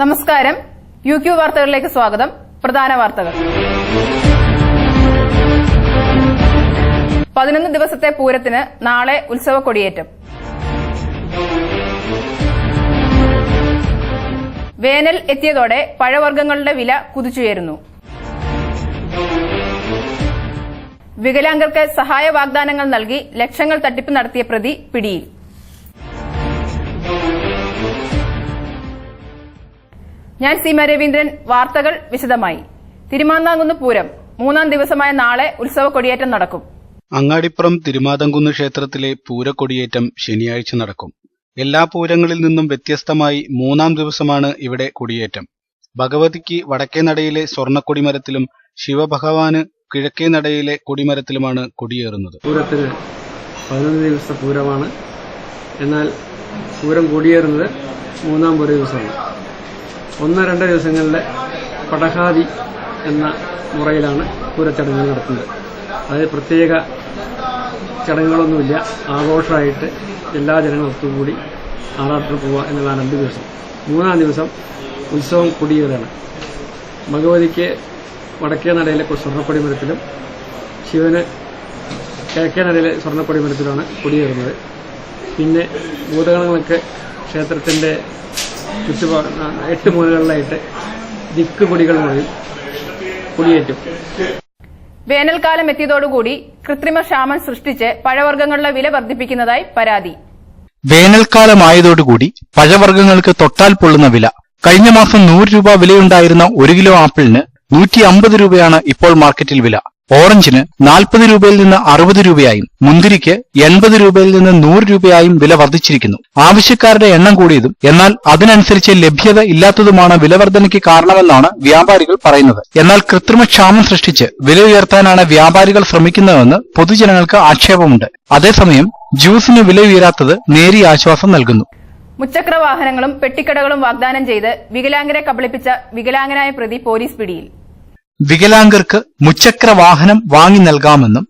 നമസ്കാരം. UQ വാർത്തകളിലേക്ക് സ്വാഗതം. പ്രധാന വാർത്തകൾ. 11 ദിവസത്തെ പൂരത്തിന് നാളെ ഉത്സവ കൊടിയേറ്റം. വേനൽ എത്തിയതോടെ പഴവർഗ്ഗങ്ങളുടെ വില കുതിച്ചുയരുന്നു. വികലാംഗർക്ക് സഹായ വാഗ്ദാനങ്ങൾ നൽകി ലക്ഷങ്ങൾ തട്ടിപ്പ് നടത്തിയ പ്രതി പിടിയിൽ. ഞാൻ സീമ രവീന്ദ്രൻ. വാർത്തകൾ വിശദമായി. തിരുമാന്താംകുന്ന് പൂരം 3ാം ദിവസമായ നാളെ ഉത്സവ കൊടിയേറ്റം നടക്കും. അങ്ങാടിപ്പുറം തിരുമാന്താംകുന്ന് ക്ഷേത്രത്തിലെ പൂരക്കൊടിയേറ്റം ശനിയാഴ്ച നടക്കും. എല്ലാ പൂരങ്ങളിൽ നിന്നും വ്യത്യസ്തമായി 3ാം ദിവസമാണ് ഇവിടെ കൊടിയേറ്റം. ഭഗവതിക്ക് വടക്കേ നടയിലെ സ്വർണ്ണക്കൊടിമരത്തിലും ശിവഭഗവാന് കിഴക്കേ നടയിലെ കൊടിമരത്തിലുമാണ് കൊടിയേറുന്നത്. പൂരത്തിന് 11 ദിവസത്തെ പൂരമാണ്. എന്നാൽ പൂരം കൊടിയേറുന്നത് 3ാം ദിവസമാണ്. 1-2 ദിവസങ്ങളിലെ പടഹാതി എന്ന മുറയിലാണ് പൂരച്ചടങ്ങുകൾ നടത്തുന്നത്. അത് പ്രത്യേക ചടങ്ങുകളൊന്നുമില്ല. ആഘോഷമായിട്ട് എല്ലാ ജനങ്ങളും ഒത്തുകൂടി ആറാട്ടിന് പോവുക എന്നുള്ളതാണ് 2 ദിവസം. 3ാം ദിവസം ഉത്സവം കൊടിയേറാണ്. ഭഗവതിക്ക് വടക്കേ നടയിലെ സ്വർണ്ണക്കൊടിമരത്തിലും ശിവന് കിഴക്കേ നടയിലെ സ്വർണ്ണക്കൊടിമരത്തിലുമാണ് കൊടിയേറുന്നത്. പിന്നെ ഭൂതഗണങ്ങൾക്ക് ക്ഷേത്രത്തിന്റെ 8 മൂലകളിലായിട്ട് ദിക്ക് കൊടികൾ മുറിയും കൊടിയേറ്റും. വേനൽക്കാലം എത്തിയതോടുകൂടി കൃത്രിമ ക്ഷാമം സൃഷ്ടിച്ച് പഴവർഗ്ഗങ്ങളുടെ വില വർദ്ധിപ്പിക്കുന്നതായി പരാതി. വേനൽക്കാലമായതോടുകൂടി പഴവർഗ്ഗങ്ങൾക്ക് തൊട്ടാൽ പൊള്ളുന്ന വില. കഴിഞ്ഞ മാസം 100 രൂപ വിലയുണ്ടായിരുന്ന 1 കിലോ ആപ്പിളിന് 150 രൂപയാണ് ഇപ്പോൾ മാർക്കറ്റിൽ വില. ഓറഞ്ചിന് 40 രൂപയിൽ നിന്ന് 60 രൂപയായും മുന്തിരിക്ക് 80 രൂപയിൽ നിന്ന് 100 രൂപയായും വില വർദ്ധിച്ചിരിക്കുന്നു. ആവശ്യക്കാരുടെ എണ്ണം കൂടിയതും എന്നാൽ അതിനനുസരിച്ച് ലഭ്യത ഇല്ലാത്തതുമാണ് വിലവർദ്ധനയ്ക്ക് കാരണമെന്നാണ് വ്യാപാരികൾ പറയുന്നത്. എന്നാൽ കൃത്രിമക്ഷാമം സൃഷ്ടിച്ച് വില ഉയർത്താനാണ് വ്യാപാരികൾ ശ്രമിക്കുന്നതെന്ന് പൊതുജനങ്ങൾക്ക് ആക്ഷേപമുണ്ട്. അതേസമയം ജ്യൂസിന് വില ഉയരാത്തത് നേരിയ ആശ്വാസം നൽകുന്നു. മുച്ചക്ര വാഹനങ്ങളും പെട്ടിക്കടകളും വാഗ്ദാനം ചെയ്ത് വികലാംഗരെ കബളിപ്പിച്ച വികലാംഗനായ പ്രതി പോലീസ് പിടിയിൽ. വികലാംഗർക്ക് മുച്ചക്ര വാഹനം വാങ്ങി നൽകാമെന്നും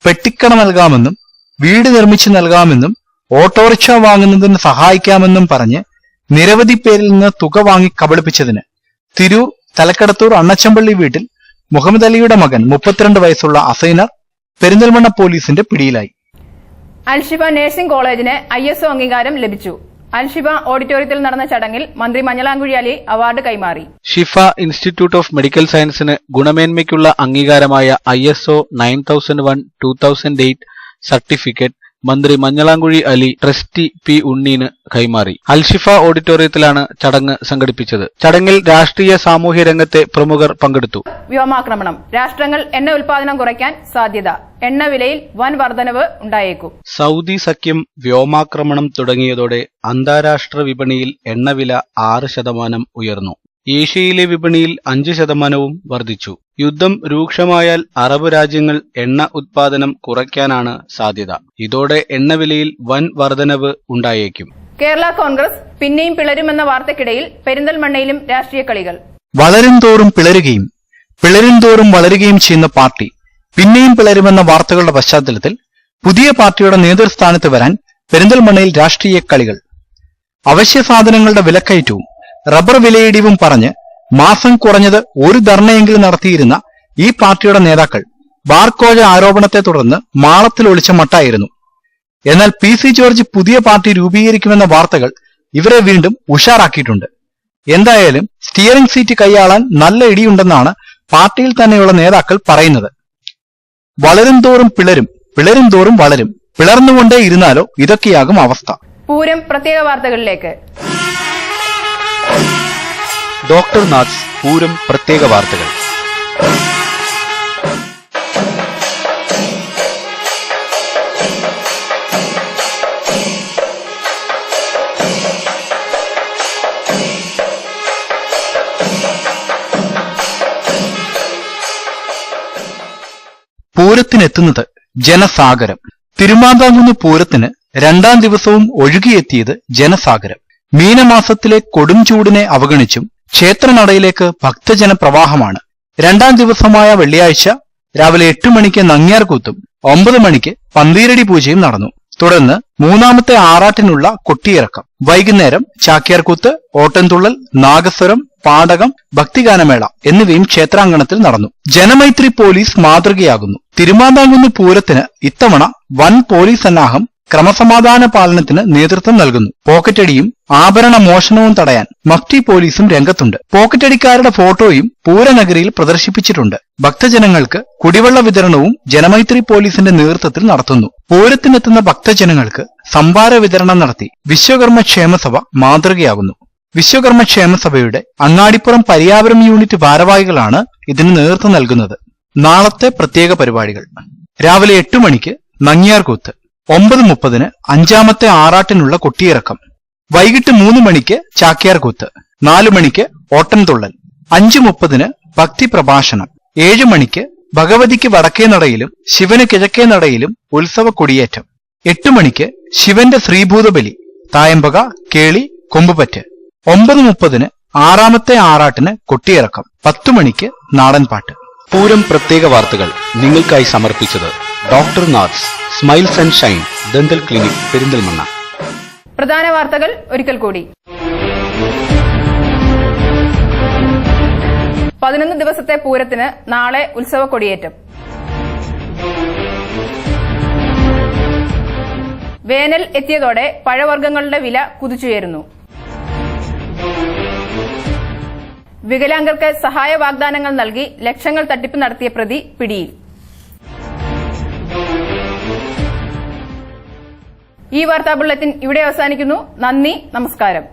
പെട്ടിക്കട നൽകാമെന്നും വീട് നിർമ്മിച്ചു നൽകാമെന്നും ഓട്ടോറിക്ഷ വാങ്ങുന്നതിന് സഹായിക്കാമെന്നും പറഞ്ഞ് നിരവധി പേരിൽ നിന്ന് തുക വാങ്ങി കബളിപ്പിച്ചതിന് തിരൂർ തലക്കടത്തൂർ അണ്ണച്ചമ്പള്ളി വീട്ടിൽ മുഹമ്മദ് അലിയുടെ മകൻ 32 വയസ്സുള്ള അസൈനർ പെരിന്തൽമണ്ണ പോലീസിന്റെ പിടിയിലായി. അൽഷിഫ നഴ്സിംഗ് കോളേജിന് ISO അംഗീകാരം ലഭിച്ചു. അൽഷിഫ ഓഡിറ്റോറിയത്തിൽ നടന്ന ചടങ്ങിൽ മന്ത്രി മഞ്ഞളാംകുഴി അലി അവാർഡ് കൈമാറി. ഷിഫ ഇൻസ്റ്റിറ്റ്യൂട്ട് ഓഫ് മെഡിക്കൽ സയൻസിന് ഗുണമേന്മയ്ക്കുള്ള അംഗീകാരമായ ISO 9001-2008 സർട്ടിഫിക്കറ്റ് മന്ത്രി മഞ്ഞളാംകുഴി അലി ട്രസ്റ്റി P. ഉണ്ണീന് കൈമാറി. അൽഷിഫ ഓഡിറ്റോറിയത്തിലാണ് ചടങ്ങ് സംഘടിപ്പിച്ചത്. ചടങ്ങിൽ രാഷ്ട്രീയ സാമൂഹ്യ രംഗത്തെ പ്രമുഖർ പങ്കെടുത്തു. വ്യോമാക്രമണം. രാഷ്ട്രങ്ങൾ എണ്ണ ഉൽപാദനം കുറയ്ക്കാൻ സാധ്യത. എണ്ണ വിലയിൽ വൻ വർധനവ് ഉണ്ടായേക്കും. സൗദി സഖ്യം വ്യോമാക്രമണം തുടങ്ങിയതോടെ അന്താരാഷ്ട്ര വിപണിയിൽ എണ്ണവില 6% ഉയർന്നു. ഏഷ്യയിലെ വിപണിയിൽ 5% വർദ്ധിച്ചു. യുദ്ധം രൂക്ഷമായാൽ അറബ് രാജ്യങ്ങൾ എണ്ണ ഉത്പാദനം കുറയ്ക്കാനാണ് സാധ്യത. ഇതോടെ എണ്ണവിലയിൽ വൻ വർധനവ് ഉണ്ടായേക്കും. കേരള കോൺഗ്രസ് പിന്നെയും പിളരുമെന്ന വാർത്തയ്ക്കിടയിൽ പെരിന്തൽമണ്ണയിലും രാഷ്ട്രീയ കളികൾ. വളരും തോറും പിളരുകയും പിളരും തോറും വളരുകയും ചെയ്യുന്ന പാർട്ടി പിന്നെയും പിളരുമെന്ന വാർത്തകളുടെ പശ്ചാത്തലത്തിൽ പുതിയ പാർട്ടിയുടെ നേതൃസ്ഥാനത്ത് വരാൻ പെരിന്തൽമണ്ണയിൽ രാഷ്ട്രീയ കളികൾ. അവശ്യ സാധനങ്ങളുടെ വിലക്കയറ്റവും റബ്ബർ വിലയിടിവും പറഞ്ഞ് മാസം കുറഞ്ഞത് ഒരു ധർണയെങ്കിലും നടത്തിയിരുന്ന ഈ പാർട്ടിയുടെ നേതാക്കൾ ബാർക്കോഴ ആരോപണത്തെ തുടർന്ന് മാളത്തിൽ ഒളിച്ച മട്ടായിരുന്നു. എന്നാൽ PC ജോർജ് പുതിയ പാർട്ടി രൂപീകരിക്കുമെന്ന വാർത്തകൾ ഇവരെ വീണ്ടും ഉഷാറാക്കിയിട്ടുണ്ട്. എന്തായാലും സ്റ്റിയറിംഗ് സീറ്റ് കൈയാളാൻ നല്ല ഇടിയുണ്ടെന്നാണ് പാർട്ടിയിൽ തന്നെയുള്ള നേതാക്കൾ പറയുന്നത്. വളരും തോറും പിളരും, പിളരും തോറും വളരും, പിളർന്നുകൊണ്ടേ ഇരുന്നാലോ ഇതൊക്കെയാകും അവസ്ഥ. പൂരം പ്രത്യേക വാർത്തകളിലേക്ക്. ഡോക്ടർ നാഥ്സ് പൂരം പ്രത്യേക വാർത്തകൾ. പൂരത്തിനെത്തുന്നത് ജനസാഗരം. തിരുമാന്താംകുന്ന് പൂരത്തിന് 2ാം ദിവസവും ഒഴുകിയെത്തിയത് ജനസാഗരം. മീനമാസത്തിലെ കൊടും ചൂടിനെ അവഗണിച്ചും ക്ഷേത്രനടയിലേക്ക് ഭക്തജന പ്രവാഹമാണ്. 2ാം ദിവസമായ വെള്ളിയാഴ്ച രാവിലെ 8 മണിക്ക് നങ്ങ്യാർകൂത്തും 9 മണിക്ക് പന്തീരടി പൂജയും നടന്നു. തുടർന്ന് മൂന്നാമത്തെ ആറാട്ടിനുള്ള കൊട്ടിയിറക്കം. വൈകുന്നേരം ചാക്യാർകൂത്ത്, ഓട്ടൻതുള്ളൽ, നാഗസ്വരം, പാടകം, ഭക്തിഗാനമേള എന്നിവയും ക്ഷേത്രാങ്കണത്തിൽ നടന്നു. ജനമൈത്രി പോലീസ് മാതൃകയാകുന്നു. തിരുമാന്താംകുന്ന് പൂരത്തിന് ഇത്തവണ വൻ പോലീസ് സന്നാഹം ക്രമസമാധാന പാലനത്തിന് നേതൃത്വം നൽകുന്നു. പോക്കറ്റടിയും ആഭരണ മോഷണവും തടയാൻ മഫ്തി പോലീസും രംഗത്തുണ്ട്. പോക്കറ്റടിക്കാരുടെ ഫോട്ടോയും പൂരനഗരിയിൽ പ്രദർശിപ്പിച്ചിട്ടുണ്ട്. ഭക്തജനങ്ങൾക്ക് കുടിവെള്ള വിതരണവും ജനമൈത്രി പോലീസിന്റെ നേതൃത്വത്തിൽ നടത്തുന്നു. പൂരത്തിനെത്തുന്ന ഭക്തജനങ്ങൾക്ക് സംഭാര വിതരണം നടത്തി വിശ്വകർമ്മ ക്ഷേമസഭ മാതൃകയാകുന്നു. വിശ്വകർമ്മ ക്ഷേമസഭയുടെ അങ്ങാടിപ്പുറം പരിയാപുരം യൂണിറ്റ് ഭാരവാഹികളാണ് ഇതിന് നേതൃത്വം നൽകുന്നത്. നാളത്തെ പ്രത്യേക പരിപാടികൾ: രാവിലെ 8 മണിക്ക് നങ്ങ്യാർകൂത്ത്, 9:30 അഞ്ചാമത്തെ ആറാട്ടിനുള്ള കൊട്ടിയിറക്കം, വൈകിട്ട് 3 മണിക്ക് ചാക്യാർകൂത്ത്, 4 മണിക്ക് ഓട്ടൻതുള്ളൽ, 5:30 ഭക്തി പ്രഭാഷണം, 7 മണിക്ക് ഭഗവതിക്ക് വടക്കേ നടയിലും ശിവന് കിഴക്കേ നടയിലും ഉത്സവ കൊടിയേറ്റം, 8 മണിക്ക് ശിവന്റെ ശ്രീഭൂതബലി, തായമ്പക, കേളി, കൊമ്പുപറ്റ്, 9:30 ആറാമത്തെ ആറാട്ടിന് കൊട്ടിയിറക്കം, 10 മണിക്ക് നാടൻപാട്ട്. പൂരം പ്രത്യേക വാർത്തകൾ നിങ്ങൾക്കായി സമർപ്പിച്ചത് doctor Nath's smiles and shine dental clinic, Perinthalmanna. പ്രധാന വാർത്തകൾ ഒരിക്കൽ കൂടി. 11 ദിവസത്തെ പൂരത്തിന് നാളെ ഉത്സവ കൊടിയേറ്റം. വേനൽ എത്തിയതോടെ പഴവർഗ്ഗങ്ങളുടെ വില കുതിച്ചുയരുന്നു. വികലാംഗർക്ക് സഹായ വാഗ്ദാനങ്ങൾ നൽകി ലക്ഷങ്ങൾ തട്ടിപ്പ് നടത്തിയ പ്രതി പിടിയിൽ. ഈ വാർത്താ ബുള്ളറ്റിൻ ഇവിടെ അവസാനിക്കുന്നു. നന്ദി, നമസ്കാരം.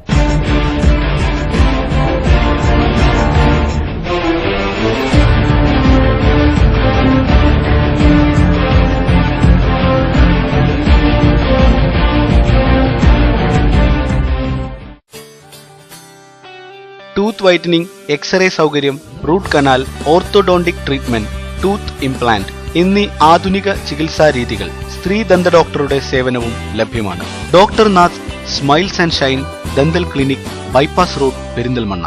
ടൂത്ത് വൈറ്റനിങ്, എക്സ്റേ സൗകര്യം, root canal, orthodontic treatment, tooth implant എന്നീ ആധുനിക ചികിത്സാ രീതികൾ സ്ത്രീ ദന്ത ഡോക്ടറുടെ സേവനവും ലഭ്യമാണ്. Doctor Nath smiles and shine dental clinic, bypass road, Perinthalmanna.